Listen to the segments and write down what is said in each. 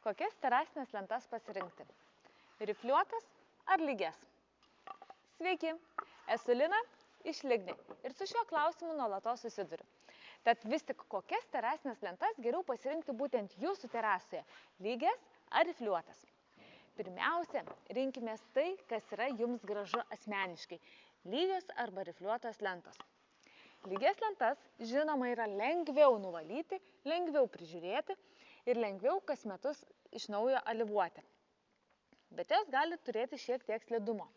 Kokias terasinės lentas pasirinkti? Rifliuotas ar lygias? Sveiki, esu Lina iš Ligni ir su šiuo klausimu nuolatos susiduriu. Tad vis tik kokias terasinės lentas geriau pasirinkti būtent jūsų terasoje – lygias ar rifliuotas? Pirmiausia, rinkimės tai, kas yra jums gražu asmeniškai – lygios arba rifliuotos lentos. Lygias lentas, žinoma, yra lengviau nuvalyti, lengviau prižiūrėti ir lengviau kas metus iš naujo alyvuoti. Bet jos gali turėti šiek tiek slidumo.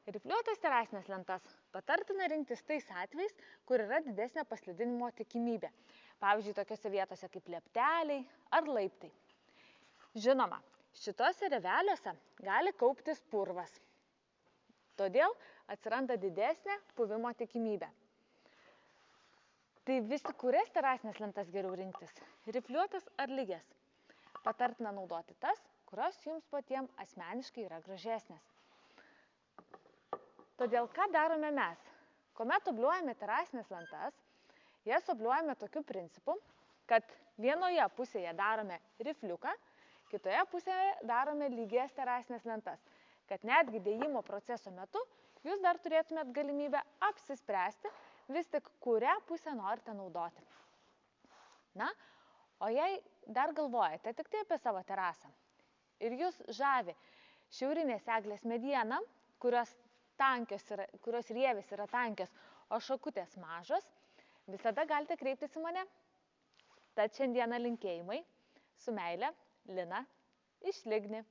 Rifliuotas terasinės lentas patartina rinktis tais atvejais, kur yra didesnė paslidinimo tikimybė. Pavyzdžiui, tokiose vietose kaip liepteliai ar laiptai. Žinoma, šitose rėveliuose gali kauptis purvas. Todėl atsiranda didesnė puvimo tikimybė. Tai vis tik kurias terasinės lentas geriau rinktis? Rifliuotas ar lygias? Patartina naudoti tas, kurios jums patiems asmeniškai yra gražesnės. Todėl ką darome mes? Kuomet obliuojame terasinės lentas, jas obliuojame tokiu principu, kad vienoje pusėje darome rifliuką, kitoje pusėje darome lygias terasinės lentas, kad netgi dėjimo proceso metu jūs dar turėtumėt galimybę apsispręsti vis tik, kurią pusę norite naudoti. Na, o jei dar galvojate tik tai apie savo terasą ir jūs žavi šiaurinės eglės mediena, kurios rievės yra tankios, o šakutės mažos, visada galite kreiptis į mane. Tad šiandieną linkėjimai, su meile, Lina iš Ligni.